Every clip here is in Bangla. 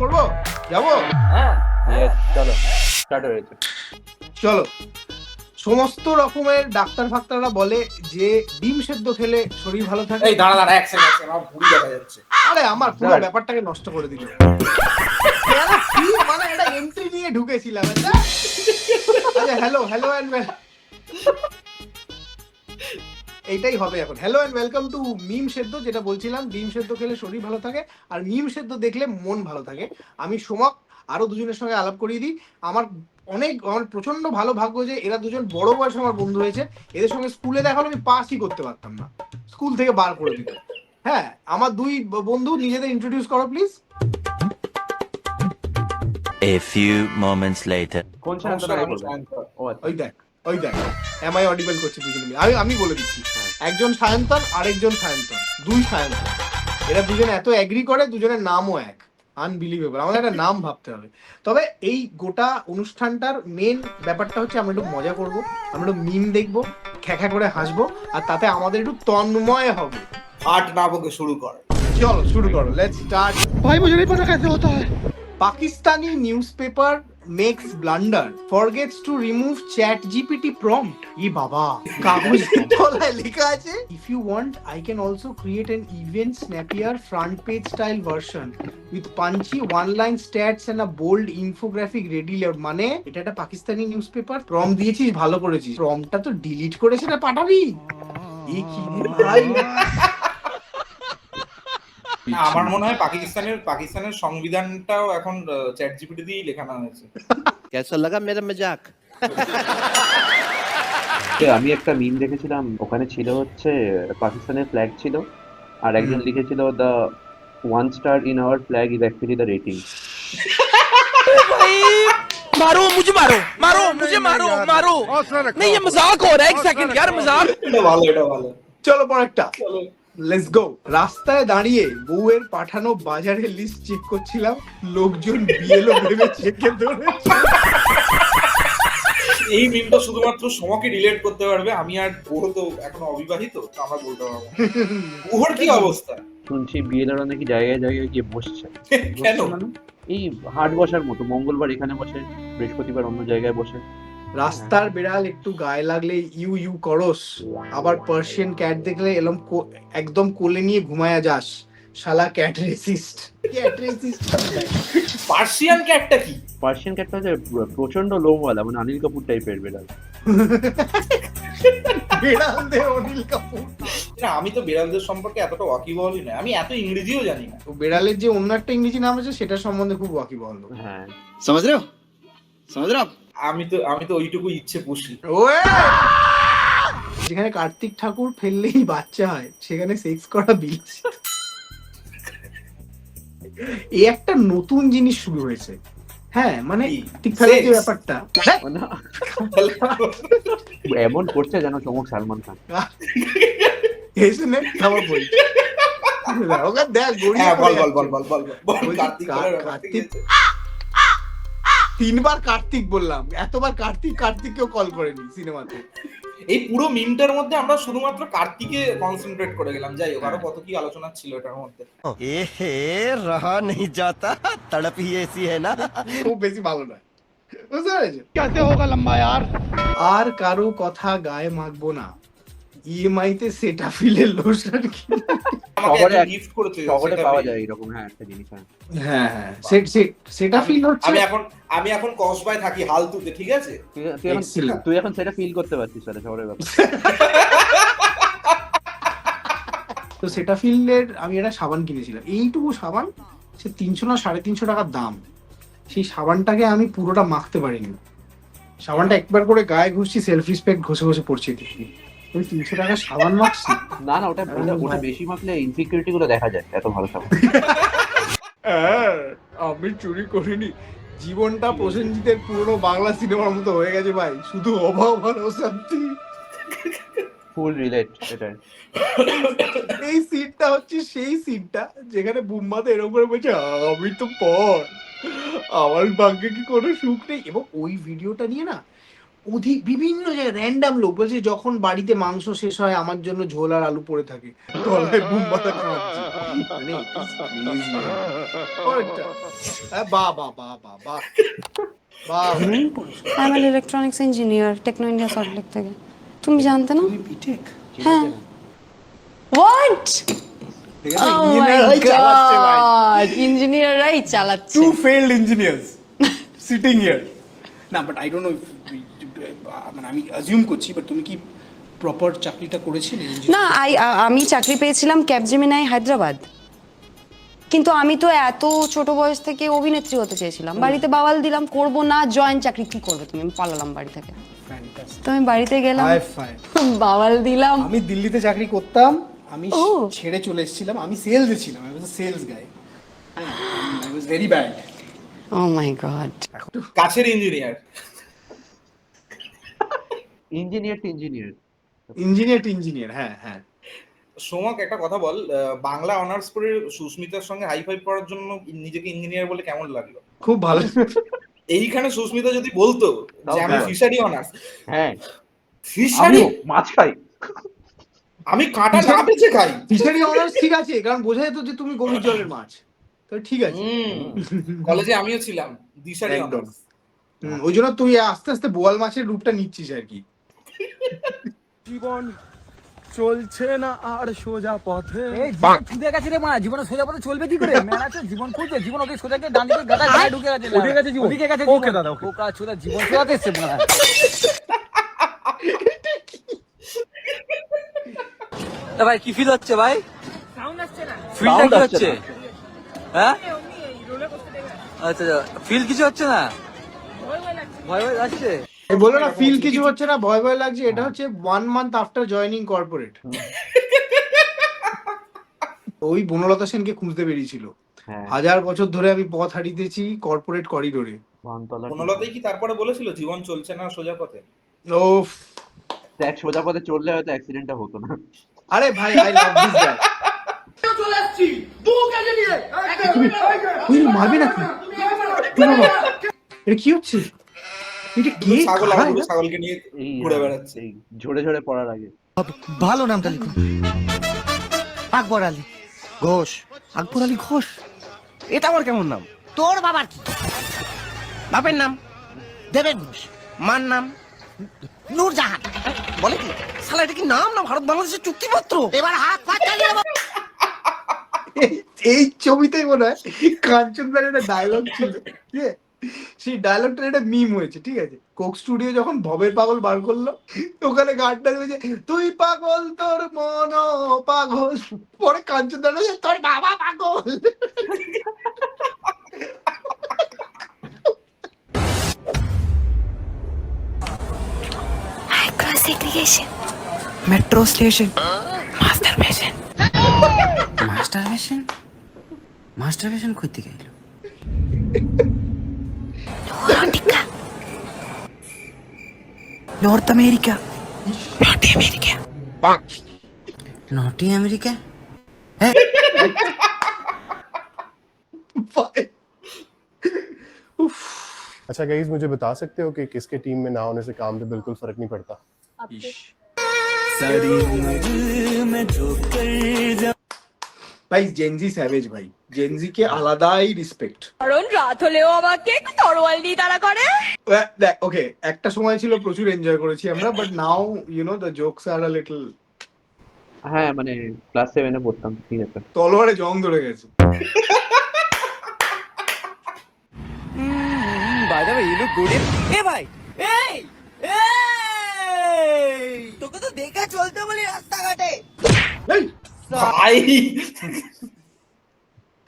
করবো যাবো। চলো স্টার্ট হয়েছে। চলো। সমস্ত রকমের ডাক্তার ফাক্তাররা বলে যে ডিম সেদ্ধ খেলে শরীর ভালো থাকে। এই দাঁড়া এক সেকেন্ড, আমার ভুঁড়ি দেখা যাচ্ছে। আরে আমার পুরো ব্যাপারটাকে নষ্ট করে দিল। কি মানে এটা এন্ট্রি নিয়ে ঢুকেছিলাম। আচ্ছা হ্যালো এন্ড এইটাই হবে এখন। হ্যালো এন্ড ওয়েলকাম টু মিম সেদ্ধ। যেটা বলছিলাম, ডিম সেদ্ধ খেলে শরীর ভালো থাকে আর মিম সেদ্ধ দেখলে মন ভালো থাকে। আমি সোমক আরো দুজনের সঙ্গে আলাপ করিয়ে দিই। আমার প্রচন্ড ভালো ভাগ্য যে এরা দুজন বড় বয়সে আমার বন্ধু হয়েছে। এদের সঙ্গে স্কুলে দেখা হলে আমি পাসই করতে পারতাম না, স্কুল থেকে বার করে দিত। হ্যাঁ, আমার দুই বন্ধু, নিজেদের ইন্ট্রোডিউস করো please. A few moments later. কোন সায়ন্তন? ওই দেখ এম আই অডিবল করছে দুজনে মিলে। আমি বলে দিচ্ছি, একজন সায়ন্তন আরেকজন সায়ন্তন, দুই সায়ন্তন। এরা দুজনে এত এগ্রি করে, দুজনের নামও এক। আনবিলিভেবল। আমাদের একটা নাম ভাবতে হবে। তবে এই গোটা অনুষ্ঠানটার মেন ব্যাপারটা হচ্ছে আমরা একটু মজা করব, আমরা একটু মিম দেখবো, খ্যাখ্যা করে হাসবো, আর তাতে আমাদের একটু তন্ময় হবে। আট না বকে শুরু কর। চলো শুরু করো, লেটস স্টার্ট। भाई मुझे नहीं पता कैसे होता है। Pakistani newspaper makes blunder, forgets to remove ChatGPT prompt. ये बाबा कागज तलाय लिखा আছে, if you want I can also create an even snappier front page style version with punchy one line stats and a bold infographic ready layout। মানে এটা একটা পাকিস্তানি নিউজপেপার, প্রম্পট দিয়েছিস, ভালো করেছিস, প্রম্পটটা তো ডিলিট করে সেটা পাঠাবি। এই কি ভাই। আমার মনে হয় পাকিস্তানের সংবিধানটাও এখন চ্যাট জিপিটি দিয়েই লেখানো হয়েছে। कैसा लगा मेरा मजाक? আমি একটা মিম দেখেছিলাম, ওখানে ছিল হচ্ছে পাকিস্তানের ফ্ল্যাগ ছিল, আর একজন লিখেছিল the 1 star in our flag is actually the rating. मारो मुझे मारो नहीं ये मजाक हो रहा है। एक सेकंड यार, मजाक। এটা ভালো। চলো পরেরটা, লেটস গো। রাস্তায় দাঁড়িয়ে বউয়ের পাঠানো বাজারের লিস্ট চেক করছিলাম, লোকজন বিএলও ভেবে চেকে ধরেছে। এই মিমটা শুধুমাত্র সমকে রিলেট করতে পারবে। আমি আর ওর তো এখন অবিবাহিত, তো আমরা বলতে পারবো। ওর কি অবস্থা? শুনছি বিয়েলারা নাকি জায়গায় জায়গায় গিয়ে বসছে। কেন? এই হাট বসার মতো, মঙ্গলবার এখানে বসে, বৃহস্পতিবার অন্য জায়গায় বসে। রাস্তার বিড়াল একটু গায়ে লাগলে ইউ করস, আবার পার্সিয়ান ক্যাট দেখলে একদম কোলে নিয়ে ঘুমায়া যাস, শালা ক্যাট রেসিস্ট। পার্সিয়ান ক্যাটটা কি? পার্সিয়ান ক্যাটটা হচ্ছে প্রচন্ড লোমওয়ালা, মানে অনিল কাপুর টাইপের বিড়াল। বিড়াল দে অনিল কাপুর। না, আমি তো বিড়ালদের সম্পর্কে এতটা ওয়াকিবহালই না, আমি এত ইংরেজিও জানি না। তো বিড়ালের যে অন্য একটা ইংরেজি নাম আছে সেটা সম্বন্ধে খুব ওয়াকিবহাল। হ্যাঁ, समझ रहे हो आप? আমি তো ওইটুকু ইচ্ছে পুষি। যেখানে কার্তিক ঠাকুর ফেললেই বাচ্চা হয়, সেখানে সেক্স করা বিচ। এই একটা নতুন জিনিস শুরু হয়েছে। হ্যাঁ, মানে ঠিক ফেলে যে ব্যাপারটা এমন করছে যেন চমক সালমান খান। এসে নে খাবার বই। ওকে দেখ গড়িয়ে বল কার্তিক। 3 বার কার্তিক বললাম, এতবার কার্তিক কেউ কল করেনি সিনেমাতে। এই পুরো মিমটার মধ্যে আমরা শুধুমাত্র কার্তিকে কনসেন্ট্রেট করে গেলাম। যাই হোক, আরো কত কি আলোচনা ছিল এটার মধ্যে। रहा नहीं जाता, तड़प ही ऐसी है ना। খুব বেশি ভালো নয়, বুঝতে পেরেছো? कैसे होगा लंबा यार? আর কারো কথা গায়ে মাখবো না, ইএমআই তে সেটাফিলের লোশন কিনে। আমাকে গিফট করেছে, শহরে পাওয়া যায় এরকম। হ্যাঁ, একটা জিনিস। হ্যাঁ সেটাফিল হচ্ছে। আমি এখন কসবায় থাকি, হালতুতে, ঠিক আছে? তুই এখন সেটা ফিল করতে পারছিস তাহলে শহরের ব্যাপার। তো সেটাফিলের আমি একটা সাবান কিনেছিলাম, এইটুকু সাবান, সে 300 না 350 টাকার দাম। সেই সাবানটাকে আমি পুরোটা মাখতে পারিনি। সাবানটা একবার করে গায়ে ঘষছি, সেলফ রেসপেক্ট ঘষে পড়ছি। আমি 300 টাকার সাবান মাখছি। না ওটা বেশি মাখলে ইনসিকিউরিটি গুলো দেখা যায়। এত ভালো সাবান। আমি চুরি করিনি। জীবনটা প্রসেনজিতের পুরনো বাংলা সিনেমার মতো হয়ে গেছে ভাই, শুধু অভাব আর অশান্তি। ফুল রিলেট এটাই। এই সিনটা হচ্ছে সেই সিনটা যেখানে বুম্বাতে এরকম করে বলছে, আমি তো পর, আমার ভাগ্যে কি কোনো সুখ নেই। এবং ওই ভিডিওটা নিয়ে না বিভিন্ন জায়গায় র্যান্ডাম লোক বলছে যখন বাড়িতে মাংস শেষ হয় আমার জন্য ঝোল আর আলু পড়ে থাকে তলায় বুম বাতা খাওয়াচ্ছি মানে it is crazy, man. পরেরটা। বাহ বাহ বাহ বাহ বাহ বাহ I am an electronics engineer Techno India Salt Lake থেকে তুমি জানতে না তুমি বিটেক হ্যাঁ হোয়াট Oh my God! ইঞ্জিনিয়াররাই চালাচ্ছে two failed engineers sitting here না বাট আই ডোন্ট নো মানে আমি অ্যাজিউম করছি বাট তুমি কি প্রপার চাকরিটা করেছিলে না আমি চাকরি পেয়েছিলাম ক্যাপজেমিনাই হায়দ্রাবাদ কিন্তু আমি তো এত ছোট বয়স থেকে অভিনেত্রী হতে চেয়েছিলাম বাড়িতে বাওয়াল দিলাম করব না জয়েন চাকরি কি করবে তুমি আমি পালালাম বাড়ি থেকে তো আমি বাড়িতে গেলাম হাই ফাই বাওয়াল দিলাম আমি দিল্লিতে চাকরি করতাম আমি ও। ছেড়ে চলে এসেছিলাম আমি সেলসে ছিলাম I was a sales guy I was very bad oh my God কাছের ইঞ্জিনিয়ার। ইঞ্জিনিয়ার হ্যাঁ হ্যাঁ সোমক একটা কথা বল, বাংলা অনার্স করে সুস্মিতার সঙ্গে হাই ফাইভ করার জন্য নিজেকে ইঞ্জিনিয়ার বলে কেমন লাগলো? খুব ভালো এইখানে সুস্মিতা যদি বলতো যে আমি হ্যাঁ। ফিশারি অনার্স, হ্যাঁ ফিশারি আমিও মাছ খাই। আমি কাঁটা না বেঁচে খাই। ফিশারি অনার্স ঠিক আছে কারণ বোঝা যেত যে তুমি গভীর জলের মাছ তো ঠিক আছে কলেজে আমিও ছিলাম দিশারি একদম। অনার্স। ওই জন্য তুই আস্তে আস্তে বোয়াল মাছের রূপটা নিচ্ছিস আর কি জীবন চলছে না আর সোজা পথে ছুটে গেছে রে মা, জীবনে সোজা পথে চলবে কি করে? মেলা তো জীবন খুঁজছে, জীবন ওকে সোজা গিয়ে ডান দিকে গাদা গায়ে ঢুকে গেছে। ওদিকে গেছে জীবন? ওদিকে গেছে ওকে দাদা, ওকে। ওকা ছোড়া জীবন সোজাতে এসছে মনে হয়। তা ভাই কি ফিল হচ্ছে ভাই? সাউন্ড আসছে না। ফিলটা কি হচ্ছে? হ্যাঁ আচ্ছা ফিল কিছু হচ্ছে না, ভয় ভয় লাগছে। এই বলো না ফিল কিছু হচ্ছে না ভয় ভয় লাগছে এটা হচ্ছে 1 মান্থ আফটার জয়নিং কর্পোরেট ওই বনলতা সেনকে খুঁজতে বেরিয়েছিল হ্যাঁ 1000 বছর ধরে আমি পথ হারিয়েছি কর্পোরেট করিডোরে বনতলা বনলতাই কি তারপরে বলেছিল জীবন চলছে না সোজা পথে? ওফ দেখ সোজা পথে চললে হয়তো অ্যাক্সিডেন্টটা হতো না। আরে ভাই আই লাভ দিস গাই তুই মারবি নাকি এটা কি হচ্ছে এটা কে ছাগল খায় আর না? ছাগলকে নিয়ে এই ঘুরে বেড়াচ্ছে। এই ঝরে ঝরে পড়ার আগে ভালো নামটা লিখুন আকবর আলী ঘোষ আকবর আলী ঘোষ এটা আমার কেমন নাম তোর বাবার কি বাপের নাম দেবেন ঘোষ মার নাম নূরজাহান বলে কি শালা এটা কি নাম না ভারত বাংলাদেশের চুক্তিপত্র এবার হাত পা চালিয়ে এই ছবিতেই মনে হয় কাঞ্চনদার একটা ডায়লগ ছিল ঠিক আছে? সেই ডায়লগটা একটা মিম হয়েছে ঠিক আছে কোক স্টুডিও যখন ভবের পাগল বার করলো ওখানে গানটা হয়েছে তুই পাগল তোর মন পাগল পরে কাঞ্চনদার বলছে, তোর বাবা পাগল metro station masturbation masturbation masturbation করতে গেল নর্থ আমেরিকা নটি আমেরিকা নটি আমেরিকা अच्छा गाइस मुझे बता सकते हो कि किसके टीम में ना होने से काम पे बिल्कुल फर्क नहीं पड़ता ভাই জেনজি স্যাভেজ ভাই জেনজি কে আলাদাই রেসপেক্ট কারণ রাত হলেও আমাকে তরোয়াল দিয়ে তারা করে। দেখ ওকে একটা সময় ছিল প্রচুর এনজয় করেছি আমরা but now you know the jokes are a little হ্যাঁ মানে ক্লাস 7 এ পড়তাম ঠিক আছে তলোয়ারে জং ধরে গেছে by the way you look good. এ ভাই এই এই তোকে তো দেখা চলতে বলি রাস্তাঘাটে। এই ভাই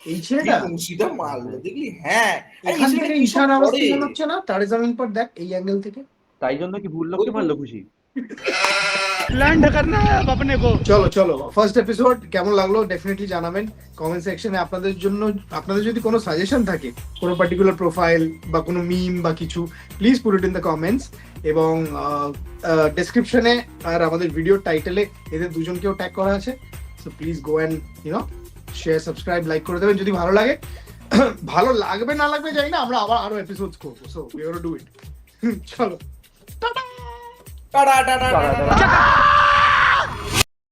এই ছেলেটা খুশিটা মারলো দেখলি? হ্যাঁ এখান থেকে ঈশান আওয়াজ মনে হচ্ছে না তারে জামিন পর দেখ এই অ্যাঙ্গেল থেকে তাই জন্য কি ভুল লোককে মারলো খুশি চলো চলো ফার্স্ট এপিসোড কেমন লাগলো ডেফিনেটলি জানাবেন কমেন্ট সেকশনে আপনাদের জন্য আপনাদের যদি কোনো সাজেশন থাকে কোনো পার্টিকুলার প্রোফাইল বা কোনো মিম বা কিছু please put it in the comments এবং ডেসক্রিপশনে আর আমাদের ভিডিও টাইটেলে এদের দুজনকেও ট্যাগ করা আছে so please go and you know share subscribe like করে দেবেন যদি ভালো লাগে ভালো লাগবে না লাগবে জানি না আমরা আবার আরো এপিসোডস করবো so we gonna do it চলো টাটা টাটা টাটা টাটা